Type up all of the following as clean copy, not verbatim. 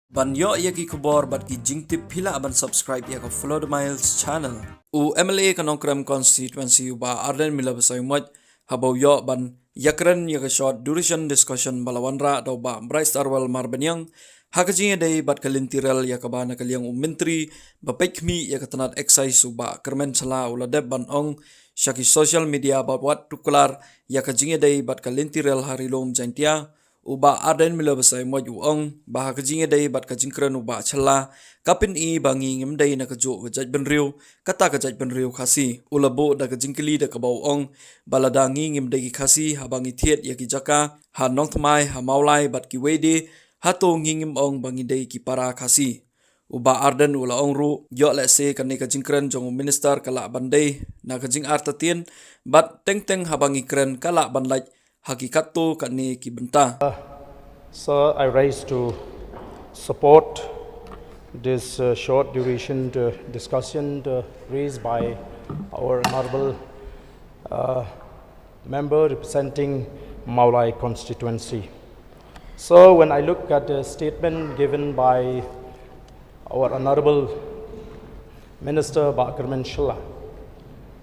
Ban yo ya ki Khubor bat ki jingtip pila aban subscribe ya ka FLOWDA Miles channel. U MLA ka nongkram constituency u ba arden mila basai moj habau yo ban yakren ya ka short duration discussion bala wanrah atau ba Bryce Arwal Marbanyang hakajinya day bat kalintirel ya ka ba na kaliang menteri ba pekmi ya ka tanat excise u ba kermen sala ula deb ban ong syaki social media ba wat tukular ya ka jinga day bat kalintirel harilom jantia uba arden mila basai moj uong bah kajinge day bat kajingkren uba chala kapin I bangi ngim day na kajo kajaj benriu kata kajaj benriu khasi ulabo da kajingkili da kabau ong balada ngi ngim day khasi habangi thied ya ki Jaka ha nong thamai ha maulai bat kiwei de Hato Ngim ong bangi day ki para khasi uba arden ula ong ru yo le se kan kajingkren jong minister kala bandai na kajing artatien bat teng teng habangi kren kala banlaj hakikatto kani ki benta. Sir, I rise to support this short duration discussion raised by our honorable member representing Maulai constituency. So when I look at the statement given by our honorable minister Bakarman Shilla,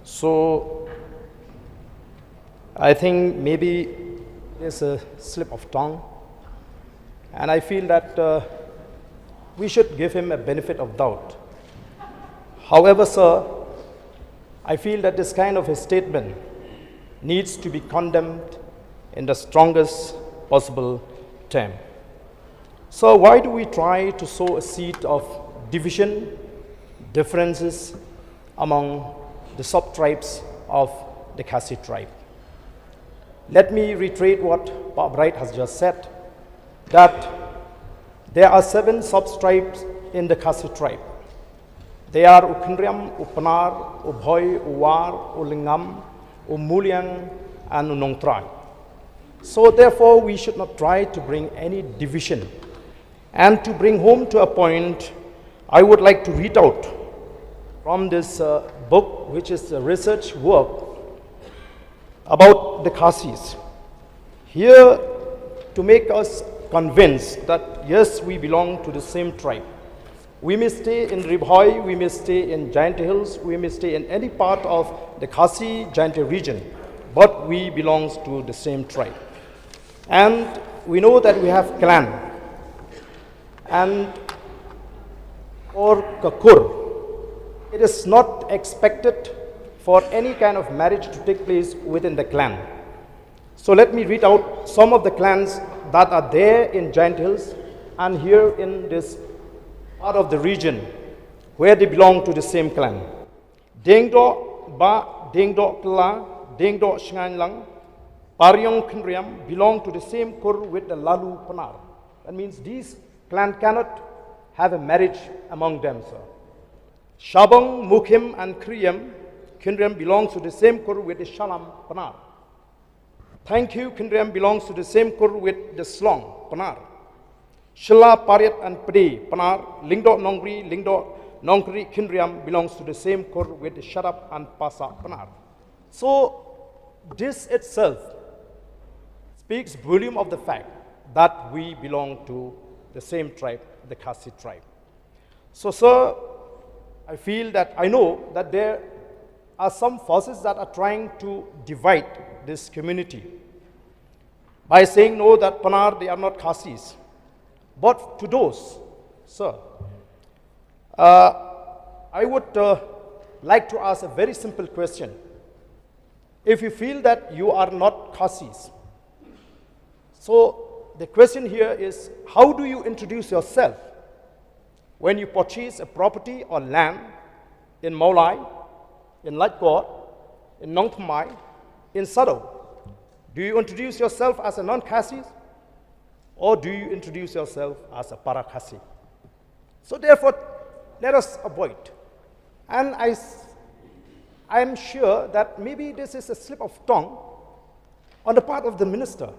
so I think maybe it's a slip of tongue, and I feel that we should give him a benefit of doubt. However, sir, I feel that this kind of a statement needs to be condemned in the strongest possible term. So why do we try to sow a seed of division, differences among the sub-tribes of the Khasi tribe? Let me reiterate what Bob Wright has just said, that there are 7 sub-tribes in the Khasi tribe. They are Ukhnriam, Upanar, Ubhoy, Uwar, Ulingam, Umuliang, and Unongtrai. So therefore, we should not try to bring any division. And to bring home to a point, I would like to read out from this book, which is a research work about the Khasis. Here, to make us convinced that yes, we belong to the same tribe. We may stay in Ribhoi, we may stay in Giant Hills, we may stay in any part of the Khasi Giant region, but we belong to the same tribe. And we know that we have clan. And for Kakur, it is not expected for any kind of marriage to take place within the clan. So let me read out some of the clans that are there in Giant Hills and here in this part of the region where they belong to the same clan. Dengdo Ba, Dengdo Kla, Dengdo Shanlang, Paryong Khnriam belong to the same kur with the Lalu Panar. That means these clan cannot have a marriage among them, sir. Shabong, Mukhim and Kriyam Khnriam belongs to the same kur with the Shalam Panar. Thank you, Khnriam belongs to the same kur with the Slong Panar. Shilla, Paryat and Pade Panar, Lingdo Nongri, Lingdo Nongri Khnriam belongs to the same kur with the Sharap and Pasa Panar. So this itself speaks volume of the fact that we belong to the same tribe, the Khasi tribe. So, sir, I feel that I know that there are some forces that are trying to divide this community by saying no, that Panar, they are not Khasis. But to those, sir, I would like to ask a very simple question. If you feel that you are not Khasis, so the question here is, how do you introduce yourself when you purchase a property or land in Maulai, in Lajkot, in Nongthamai, in Sado? Do you introduce yourself as a non-Khasi or do you introduce yourself as a para-Khasi? So therefore, let us avoid. And I am sure that maybe this is a slip of tongue on the part of the minister,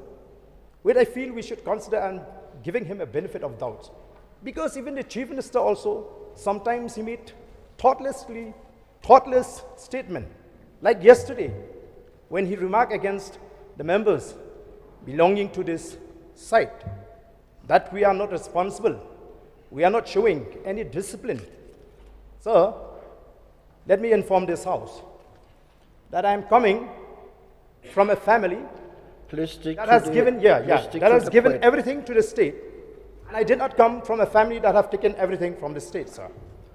which I feel we should consider and giving him a benefit of doubt. Because even the chief minister also, sometimes he made thoughtless statement. Like yesterday, when he remarked against the members belonging to this site, that we are not responsible We are not showing any discipline. Sir, let me inform this House that I am coming from a family that has given, that has given everything to the state. And I did not come from a family that have taken everything from the state, sir.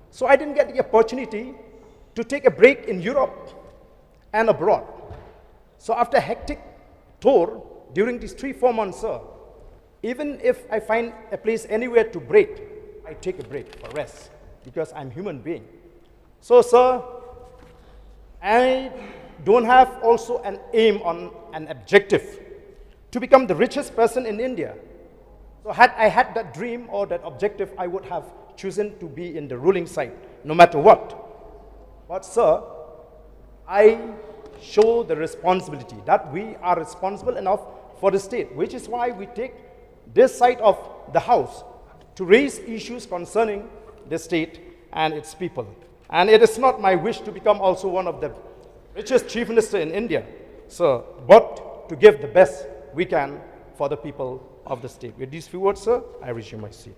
So I didn't get the opportunity to take a break in Europe and abroad. So after a hectic tour during these 3-4 months, sir, even if I find a place anywhere to break, I take a break for rest because I'm a human being. So, sir, I don't have also an aim on an objective to become the richest person in India. So had I had that dream or that objective, I would have chosen to be in the ruling side, no matter what. But sir, I show the responsibility that we are responsible enough for the state, which is why we take this side of the House to raise issues concerning the state and its people. And it is not my wish to become also one of the richest chief minister in India, sir, but to give the best we can for the people of the state. With these few words, sir, I resume my seat.